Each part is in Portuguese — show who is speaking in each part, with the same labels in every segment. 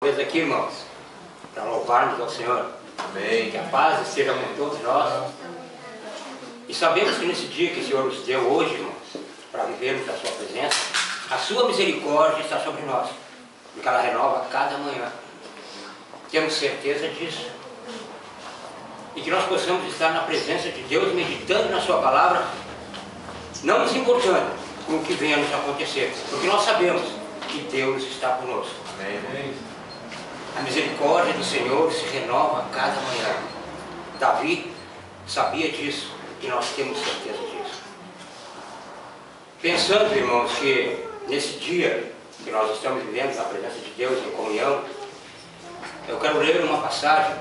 Speaker 1: Vez aqui, irmãos, para louvarmos ao Senhor.
Speaker 2: Amém.
Speaker 1: Que a paz esteja com todos nós. E sabemos que nesse dia que o Senhor nos deu hoje, irmãos, para vivermos a sua presença, a sua misericórdia está sobre nós, porque ela renova cada manhã. Temos certeza disso. E que nós possamos estar na presença de Deus, meditando na sua palavra, não nos importando com o que venha nos acontecer, porque nós sabemos que Deus está conosco.
Speaker 2: Amém.
Speaker 1: A misericórdia do Senhor se renova a cada manhã. Davi sabia disso e nós temos certeza disso. Pensando, irmãos, que nesse dia que nós estamos vivendo na presença de Deus em comunhão, eu quero ler uma passagem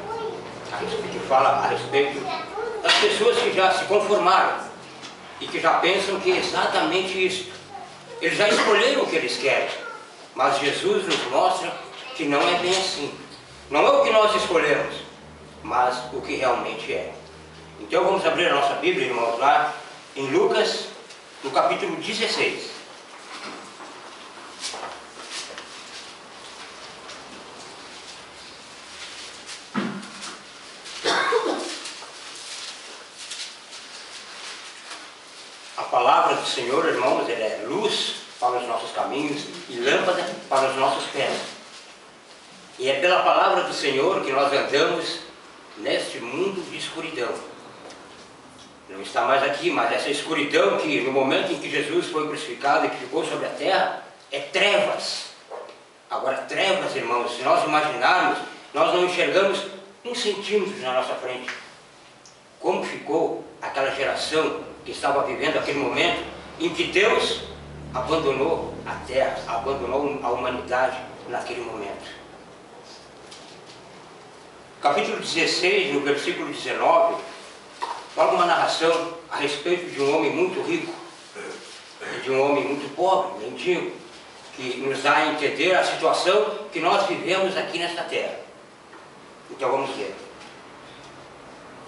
Speaker 1: que fala a respeito das pessoas que já se conformaram e que já pensam que é exatamente isso. Eles já escolheram o que eles querem, mas Jesus nos mostra que não é bem assim. Não é o que nós escolhemos, mas o que realmente é. Então vamos abrir a nossa Bíblia, irmãos, lá em Lucas, no capítulo 16. A palavra do Senhor, irmãos, ela é luz para os nossos caminhos e lâmpada para os nossos pés. E é pela palavra do Senhor que nós andamos neste mundo de escuridão. Não está mais aqui, mas essa escuridão que no momento em que Jesus foi crucificado e que ficou sobre a terra, é trevas. Agora trevas, irmãos, se nós imaginarmos, nós não enxergamos 1 centímetro na nossa frente. Como ficou aquela geração que estava vivendo aquele momento em que Deus abandonou a terra, abandonou a humanidade naquele momento. Capítulo 16, no versículo 19, fala uma narração a respeito de um homem muito rico e de um homem muito pobre, mendigo, que nos dá a entender a situação que nós vivemos aqui nesta terra. Então vamos ver.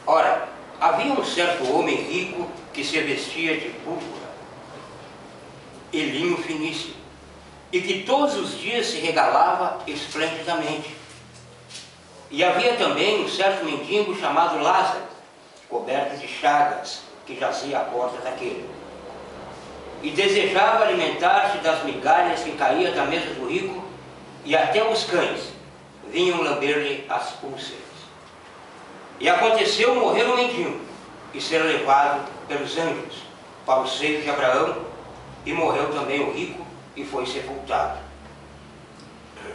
Speaker 1: Ora, havia um certo homem rico que se vestia de púrpura e linho finíssimo, e que todos os dias se regalava esplendidamente. E havia também um certo mendigo chamado Lázaro, coberto de chagas, que jazia à porta daquele. E desejava alimentar-se das migalhas que caíam da mesa do rico, e até os cães vinham lamber-lhe as úlceras. E aconteceu morrer o mendigo e ser levado pelos anjos para o seio de Abraão, e morreu também o rico e foi sepultado.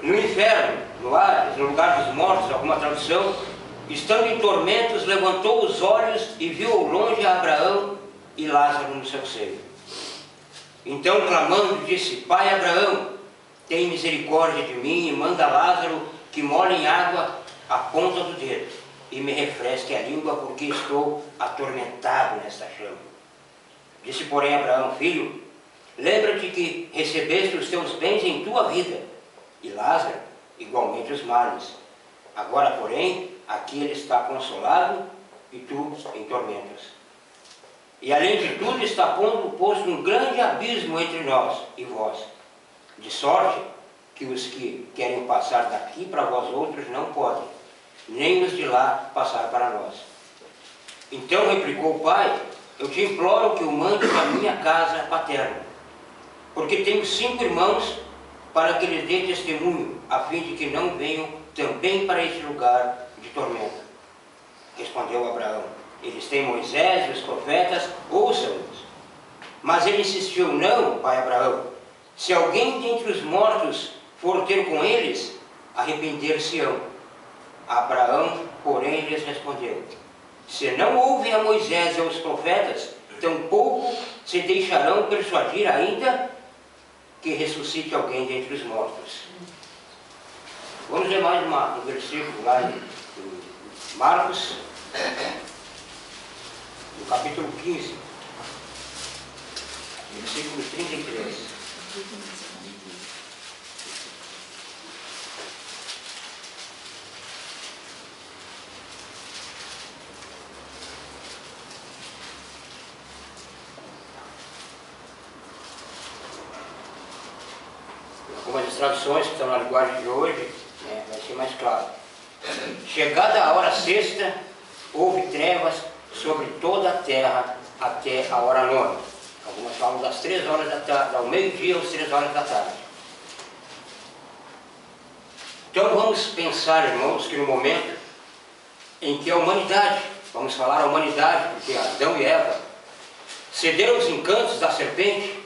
Speaker 1: No inferno, no Hades, no lugar dos mortos, alguma tradução, estando em tormentos, levantou os olhos e viu ao longe Abraão e Lázaro no seu seio. Então, clamando, disse: Pai Abraão, tem misericórdia de mim e manda Lázaro que molhe em água a ponta do dedo e me refresque a língua, porque estou atormentado nesta chama. Disse, porém, Abraão: Filho, lembra-te que recebeste os teus bens em tua vida, e Lázaro igualmente os males. Agora, porém, aqui ele está consolado e tu em tormentas. E além de tudo está posto um grande abismo entre nós e vós, de sorte que os que querem passar daqui para vós outros não podem, nem os de lá passar para nós. Então replicou o pai: Eu te imploro que o mandes à minha casa paterna, porque tenho 5 irmãos, para que lhes dê testemunho, a fim de que não venham também para este lugar de tormento. Respondeu Abraão: Eles têm Moisés e os profetas, ouçam-nos. Mas ele insistiu: Não, pai Abraão, se alguém dentre os mortos for ter com eles, arrepender-se-ão. Abraão, porém, lhes respondeu: Se não ouvem a Moisés e aos profetas, tampouco se deixarão persuadir ainda que ressuscite alguém dentre os mortos. Vamos ler mais um versículo lá em Marcos, no capítulo 15, versículo 33. Algumas traduções que estão na linguagem de hoje, né, mais claro. Chegada a hora sexta, houve trevas sobre toda a terra até a hora nona. Algumas falam das 3 horas da tarde, ao meio-dia às 3 horas da tarde. Então vamos pensar, irmãos, que no momento em que a humanidade, vamos falar a humanidade, porque Adão e Eva cederam os encantos da serpente,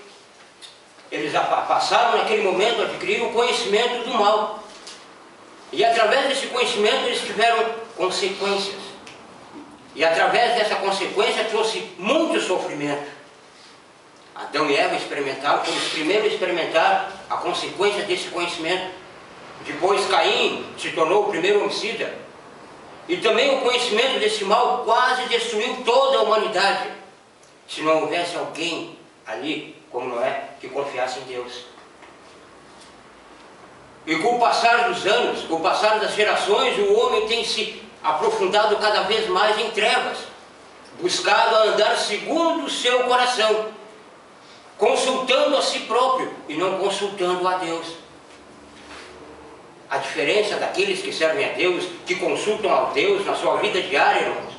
Speaker 1: eles passaram naquele momento a adquirir o conhecimento do mal. E através desse conhecimento eles tiveram consequências. E através dessa consequência trouxe muito sofrimento. Adão e Eva experimentaram, foram os primeiros a experimentar a consequência desse conhecimento. Depois Caim se tornou o primeiro homicida. E também o conhecimento desse mal quase destruiu toda a humanidade, se não houvesse alguém ali, como Noé, que confiasse em Deus. E com o passar dos anos, com o passar das gerações, o homem tem se aprofundado cada vez mais em trevas, buscado a andar segundo o seu coração, consultando a si próprio e não consultando a Deus. A diferença daqueles que servem a Deus, que consultam a Deus na sua vida diária, irmãos,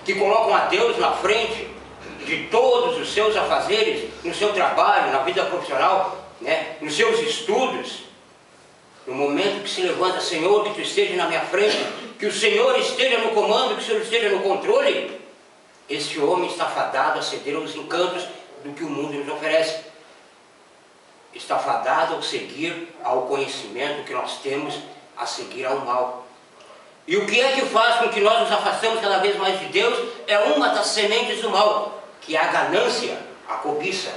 Speaker 1: que colocam a Deus na frente de todos os seus afazeres, no seu trabalho, na vida profissional, né, nos seus estudos. No momento que se levanta, Senhor, que Tu esteja na minha frente, que o Senhor esteja no comando, que o Senhor esteja no controle, este homem está fadado a ceder aos encantos do que o mundo nos oferece. Está fadado a seguir ao conhecimento que nós temos, a seguir ao mal. E o que é que faz com que nós nos afastamos cada vez mais de Deus? É uma das sementes do mal, que é a ganância, a cobiça.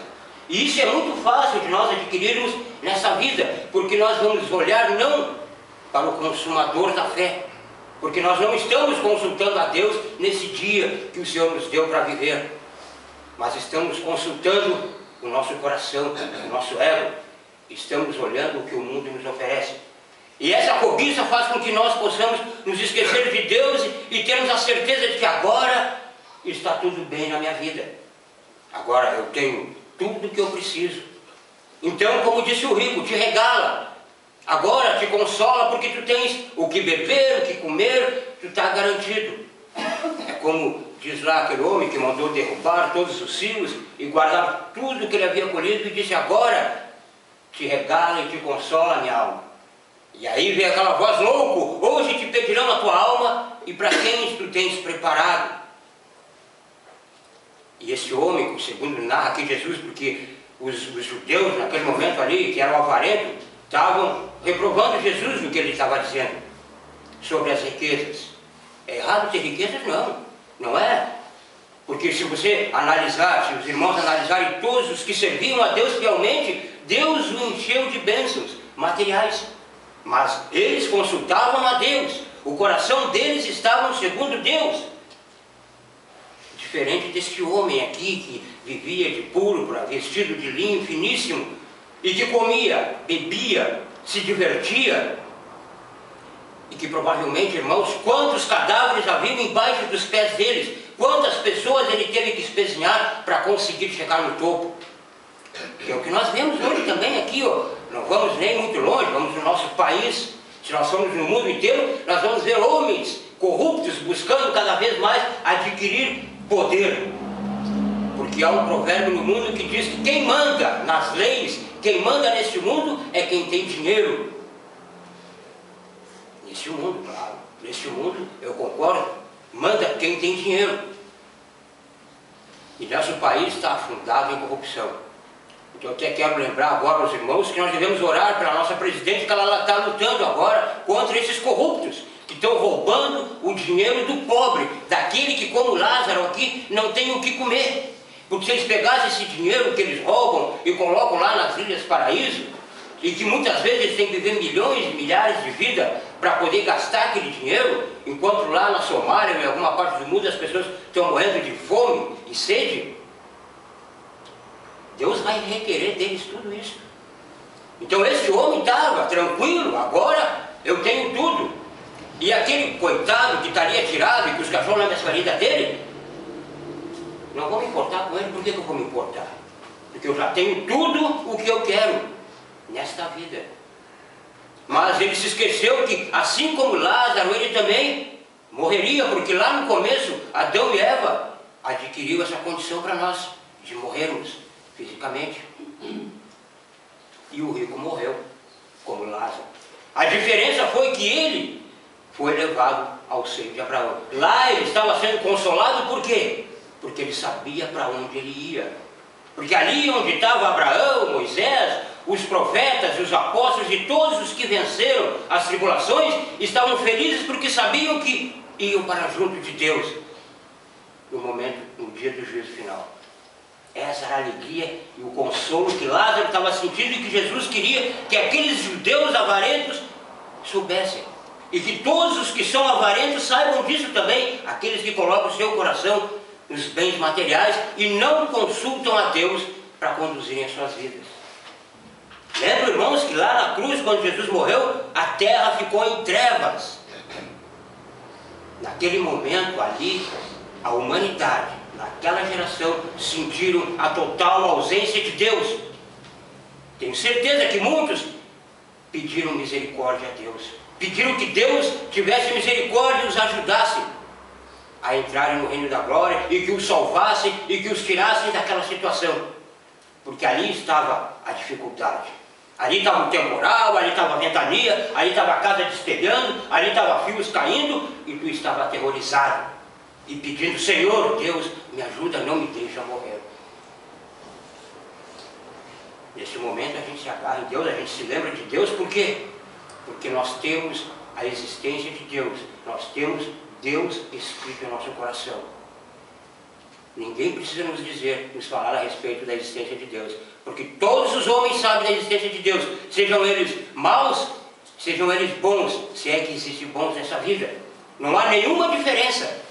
Speaker 1: E isso é muito fácil de nós adquirirmos nessa vida, porque nós vamos olhar não para o consumador da fé, porque nós não estamos consultando a Deus nesse dia que o Senhor nos deu para viver, mas estamos consultando o nosso coração, o nosso ego, estamos olhando o que o mundo nos oferece. E essa cobiça faz com que nós possamos nos esquecer de Deus e termos a certeza de que agora está tudo bem na minha vida. Agora eu tenho tudo o que eu preciso. Então, como disse o rico, te regala. Agora te consola porque tu tens o que beber, o que comer, tu está garantido. É como diz lá aquele homem que mandou derrubar todos os fios e guardar tudo que ele havia colhido e disse, agora te regala e te consola a minha alma. E aí vem aquela voz, louco, hoje te pedirão a tua alma e para quem tu tens preparado. E esse homem, segundo narra aqui Jesus, porque os judeus naquele momento ali, que eram avarentos, estavam reprovando Jesus no que ele estava dizendo sobre as riquezas. É errado ter riquezas? Não, não é. Porque se você analisar, se os irmãos analisarem todos os que serviam a Deus fielmente, Deus o encheu de bênçãos materiais. Mas eles consultavam a Deus, o coração deles estava segundo Deus. Diferente deste homem aqui que vivia de púrpura, vestido de linho finíssimo, e que comia, bebia, se divertia, e que provavelmente, irmãos, quantos cadáveres haviam embaixo dos pés deles, quantas pessoas ele teve que espezinhar para conseguir chegar no topo. Que é o que nós vemos hoje também aqui, ó. Não vamos nem muito longe, vamos no nosso país. Se nós formos no mundo inteiro, nós vamos ver homens corruptos buscando cada vez mais adquirir poder. Porque há um provérbio no mundo que diz que quem manda nas leis, quem manda neste mundo é quem tem dinheiro. Neste mundo, claro, neste mundo, eu concordo, manda quem tem dinheiro. E nosso país está afundado em corrupção. Então eu até quero lembrar agora aos irmãos que nós devemos orar pela nossa presidente, que ela está lutando agora contra esses corruptos, que estão roubando o dinheiro do pobre, daquele que, como Lázaro aqui, não tem o que comer. Porque se eles pegassem esse dinheiro que eles roubam e colocam lá nas Ilhas Paraíso, e que muitas vezes eles têm que viver milhões e milhares de vidas para poder gastar aquele dinheiro, enquanto lá na Somália ou em alguma parte do mundo as pessoas estão morrendo de fome e sede, Deus vai requerer deles tudo isso. Então esse homem estava tranquilo, agora eu tenho tudo. E aquele coitado que estaria tirado e que os cachorros na mesmarida dele, não vou me importar com ele. Por que eu vou me importar? Porque eu já tenho tudo o que eu quero nesta vida. Mas ele se esqueceu que, assim como Lázaro, ele também morreria, porque lá no começo, Adão e Eva adquiriu essa condição para nós, de morrermos fisicamente. E o rico morreu, como Lázaro. A diferença foi que ele foi levado ao seio de Abraão. Lá ele estava sendo consolado, por quê? Porque ele sabia para onde ele ia. Porque ali onde estava Abraão, Moisés, os profetas, os apóstolos e todos os que venceram as tribulações, estavam felizes porque sabiam que iam para junto de Deus no momento, no dia do juízo final. Essa era a alegria e o consolo que Lázaro estava sentindo e que Jesus queria que aqueles judeus avarentos soubessem. E que todos os que são avarentos saibam disso também, aqueles que colocam o seu coração nos bens materiais e não consultam a Deus para conduzirem as suas vidas. Lembram, irmãos, que lá na cruz, quando Jesus morreu, a terra ficou em trevas. Naquele momento ali, a humanidade, naquela geração, sentiram a total ausência de Deus. Tenho certeza que muitos pediram misericórdia a Deus. Pediram que Deus tivesse misericórdia e os ajudasse a entrarem no reino da glória e que os salvassem e que os tirassem daquela situação. Porque ali estava a dificuldade. Ali estava o temporal, ali estava a ventania, ali estava a casa destelhando, ali estava fios caindo e tu estava aterrorizado e pedindo: Senhor, Deus, me ajuda, não me deixa morrer. Nesse momento a gente se agarra em Deus, a gente se lembra de Deus, por quê? Porque nós temos a existência de Deus, nós temos Deus escrito em nosso coração. Ninguém precisa nos dizer, nos falar a respeito da existência de Deus, porque todos os homens sabem da existência de Deus, sejam eles maus, sejam eles bons, se é que existe bons nessa vida. Não há nenhuma diferença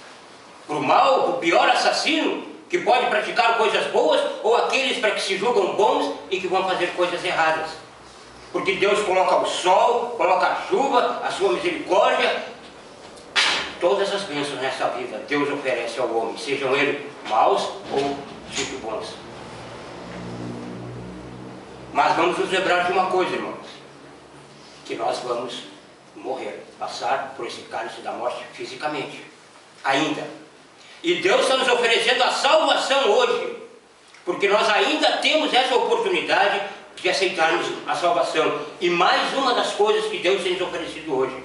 Speaker 1: para o mal, para o pior assassino, que pode praticar coisas boas, ou aqueles para que se julgam bons e que vão fazer coisas erradas. Porque Deus coloca o sol, coloca a chuva, a sua misericórdia, todas as bênçãos nessa vida Deus oferece ao homem, sejam eles maus ou tipo bons. Mas vamos nos lembrar de uma coisa, irmãos, que nós vamos morrer, passar por esse cálice da morte fisicamente, ainda. E Deus está nos oferecendo a salvação hoje, porque nós ainda temos essa oportunidade de aceitarmos a salvação. E mais uma das coisas que Deus tem nos oferecido hoje.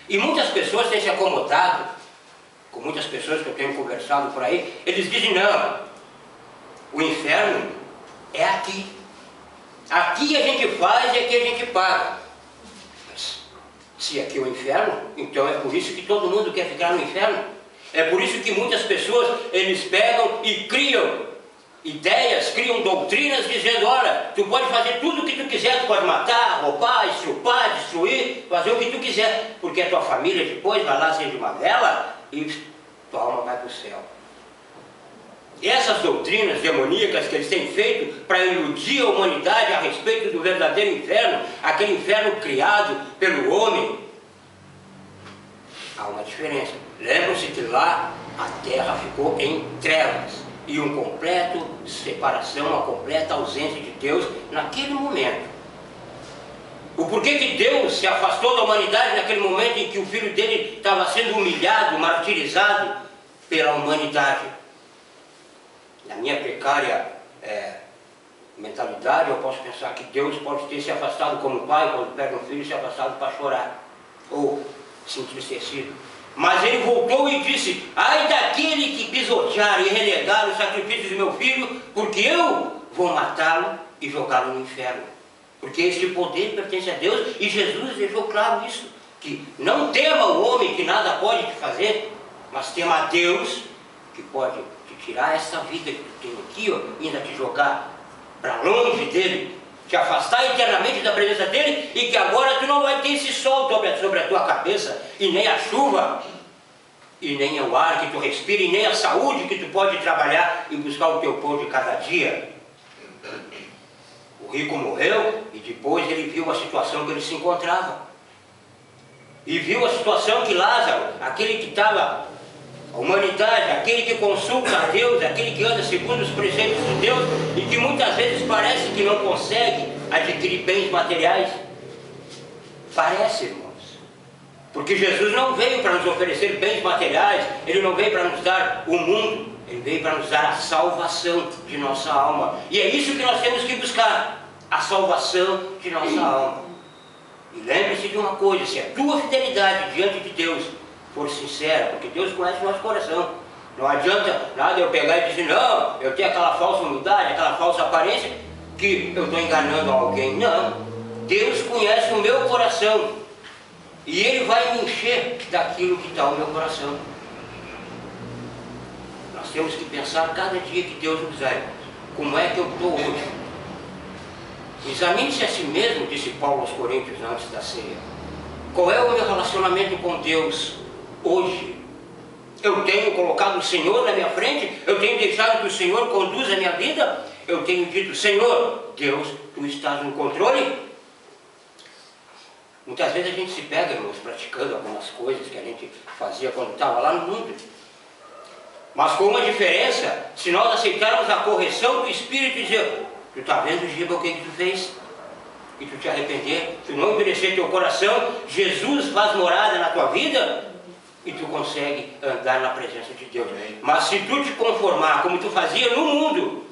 Speaker 1: E muitas pessoas têm se acomodado, com muitas pessoas que eu tenho conversado por aí, eles dizem: não, o inferno é aqui. Aqui a gente faz e aqui a gente paga. Mas se aqui é o inferno, então é por isso que todo mundo quer ficar no inferno. É por isso que muitas pessoas, eles pegam e criam ideias, criam doutrinas dizendo: olha, tu pode fazer tudo o que tu quiser, tu pode matar, roubar, estrupar, destruir, fazer o que tu quiser, porque a tua família depois vai lá acender uma vela e tua alma vai para o céu. E essas doutrinas demoníacas que eles têm feito para iludir a humanidade a respeito do verdadeiro inferno, aquele inferno criado pelo homem, há uma diferença. Lembram-se que lá a terra ficou em trevas e uma completa separação, uma completa ausência de Deus naquele momento. O porquê que Deus se afastou da humanidade naquele momento em que o filho dele estava sendo humilhado, martirizado pela humanidade? Na minha precária mentalidade, eu posso pensar que Deus pode ter se afastado como pai, quando pega um filho, se afastado para chorar ou se entristecido. Mas ele voltou e disse: ai daquele que pisotear e renegar os sacrifícios do meu filho, porque eu vou matá-lo e jogá-lo no inferno. Porque este poder pertence a Deus, e Jesus deixou claro isso, que não tema o homem que nada pode te fazer, mas tema a Deus que pode te tirar essa vida que tu tem aqui, ó, e ainda te jogar para longe dele, te afastar eternamente da presença dele, e que agora tu não vai ter esse sol sobre a tua cabeça, e nem a chuva, e nem o ar que tu respira, e nem a saúde que tu pode trabalhar e buscar o teu pão de cada dia. O rico morreu e depois ele viu a situação que ele se encontrava. E viu a situação que Lázaro, aquele que estava, a humanidade, aquele que consulta a Deus, aquele que anda segundo os preceitos de Deus e que muitas vezes parece que não consegue adquirir bens materiais. Parece, irmãos. Porque Jesus não veio para nos oferecer bens materiais, Ele não veio para nos dar o mundo, Ele veio para nos dar a salvação de nossa alma. E é isso que nós temos que buscar, a salvação de nossa alma. E lembre-se de uma coisa, se a tua fidelidade diante de Deus for sincera, porque Deus conhece o nosso coração. Não adianta nada eu pegar e dizer, não, eu tenho aquela falsa humildade, aquela falsa aparência, que eu estou enganando alguém. Não, Deus conhece o meu coração e Ele vai me encher daquilo que está no meu coração. Nós temos que pensar cada dia que Deus nos dá, como é que eu estou hoje. Examine-se a si mesmo, disse Paulo aos Coríntios antes da ceia. Qual é o meu relacionamento com Deus hoje? Eu tenho colocado o Senhor na minha frente? Eu tenho deixado que o Senhor conduza a minha vida? Eu tenho dito, Senhor, Deus, Tu estás no controle? Muitas vezes a gente se pega, irmãos, praticando algumas coisas que a gente fazia quando estava lá no mundo. Mas com uma diferença, se nós aceitarmos a correção do Espírito e dizer, tu está vendo, Giba, o que tu fez? E tu te arrepender, tu não endurecer teu coração, Jesus faz morada na tua vida e tu consegue andar na presença de Deus. Mas se tu te conformar como tu fazia no mundo,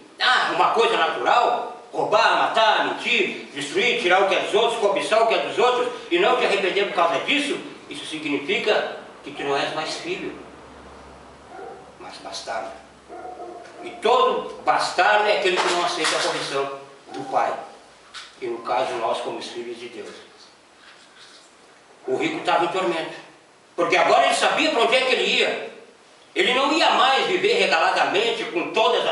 Speaker 1: uma coisa natural, roubar, matar, mentir, destruir, tirar o que é dos outros, cobiçar o que é dos outros e não te arrepender por causa disso, isso significa que tu não és mais filho, mas bastardo. E todo bastardo é aquele que não aceita a correção do Pai. E no caso nós como os filhos de Deus. O rico estava em tormento, porque agora ele sabia para onde é que ele ia. Ele não ia mais viver regaladamente com todos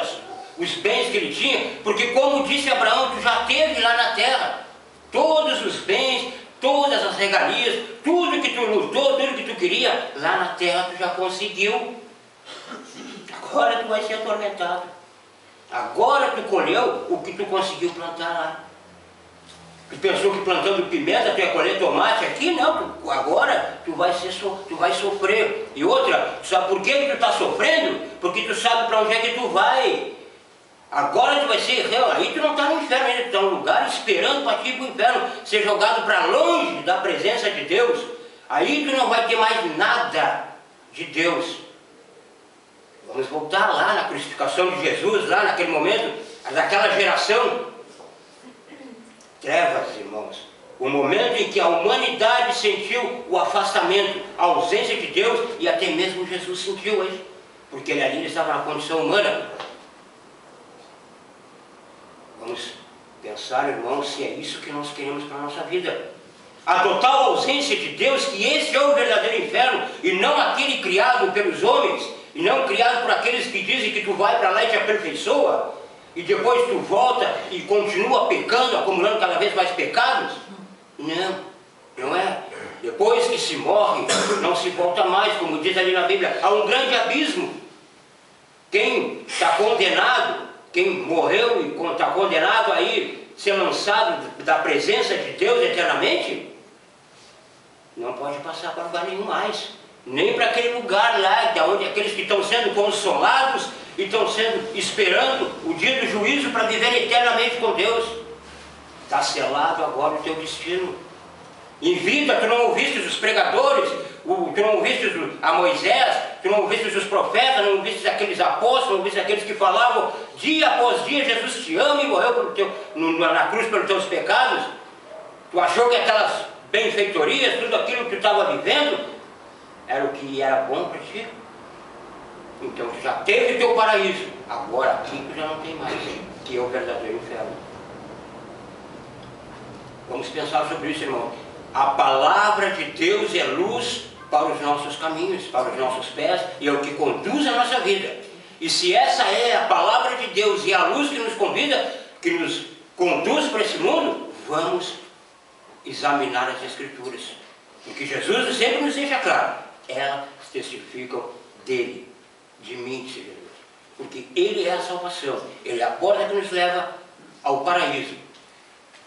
Speaker 1: os bens que ele tinha, porque como disse Abraão, tu já teve lá na terra todos os bens, todas as regalias, tudo que tu lutou, tudo que tu queria, lá na terra tu já conseguiu. Agora tu vai ser atormentado. Agora tu colheu o que tu conseguiu plantar lá. Tu pensou que plantando pimenta tu ia colher tomate aqui? Não, agora tu vai sofrer. E outra, sabe por que tu está sofrendo? Porque tu sabe para onde é que tu vai. Agora tu vai ser réu, aí tu não está no inferno, ainda tu está num lugar esperando para ti ir para o inferno, ser jogado para longe da presença de Deus. Aí tu não vai ter mais nada de Deus. Vamos voltar lá na crucificação de Jesus, lá naquele momento, daquela geração. Trevas, irmãos. O momento em que a humanidade sentiu o afastamento, a ausência de Deus, e até mesmo Jesus sentiu isso, porque ele ali estava na condição humana. Vamos pensar, irmãos, se é isso que nós queremos para a nossa vida. A total ausência de Deus, que esse é o verdadeiro inferno, e não aquele criado pelos homens, e não criado por aqueles que dizem que tu vai para lá e te aperfeiçoa, e depois tu volta e continua pecando, acumulando cada vez mais pecados. Não, não é. Depois que se morre, não se volta mais, como diz ali na Bíblia, há um grande abismo. Quem está condenado, quem morreu e está condenado a ir ser lançado da presença de Deus eternamente, não pode passar para lugar nenhum mais. Nem para aquele lugar lá, onde aqueles que estão sendo consolados e estão esperando o dia do juízo para viver eternamente com Deus. Está selado agora o teu destino. Em vida, tu não ouviste os pregadores, tu não ouviste a Moisés, tu não ouviste os profetas, não ouviste aqueles apóstolos, não ouviste aqueles que falavam dia após dia, Jesus te ama e morreu na cruz pelos teus pecados. Tu achou que aquelas benfeitorias, tudo aquilo que tu estava vivendo, era o que era bom para ti? Então tu já teve o teu paraíso, agora aqui tu já não tem mais, que é o verdadeiro inferno. Vamos pensar sobre isso, irmão. A palavra de Deus é luz para os nossos caminhos, para os nossos pés, e é o que conduz a nossa vida. E se essa é a palavra de Deus e a luz que nos convida, que nos conduz para esse mundo, vamos examinar as Escrituras. Porque Jesus sempre nos deixa claro, elas testificam dele, de mim, disse Jesus. Porque ele é a salvação, ele é a porta que nos leva ao paraíso.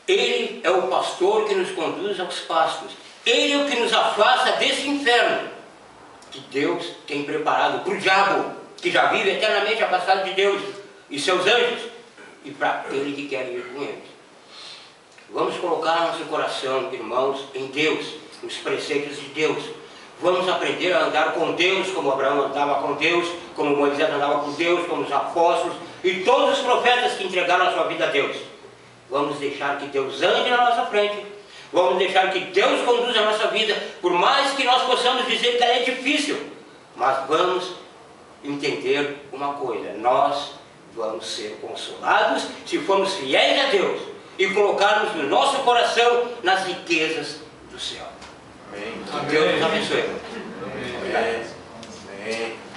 Speaker 1: Ele é o pastor que nos conduz aos pastos. Ele é o que nos afasta desse inferno que Deus tem preparado para o diabo, que já vive eternamente afastado de Deus e seus anjos, e para aquele que quer ir com eles. Vamos colocar nosso coração, irmãos, em Deus, nos preceitos de Deus. Vamos aprender a andar com Deus, como Abraão andava com Deus, como Moisés andava com Deus, como os apóstolos e todos os profetas que entregaram a sua vida a Deus. Vamos deixar que Deus ande na nossa frente. Vamos deixar que Deus conduza a nossa vida, por mais que nós possamos dizer que ela é difícil. Mas vamos entender uma coisa: nós vamos ser consolados se formos fiéis a Deus e colocarmos no nosso coração nas riquezas do céu.
Speaker 2: Amém.
Speaker 1: Que Deus nos abençoe.
Speaker 2: Amém. Amém.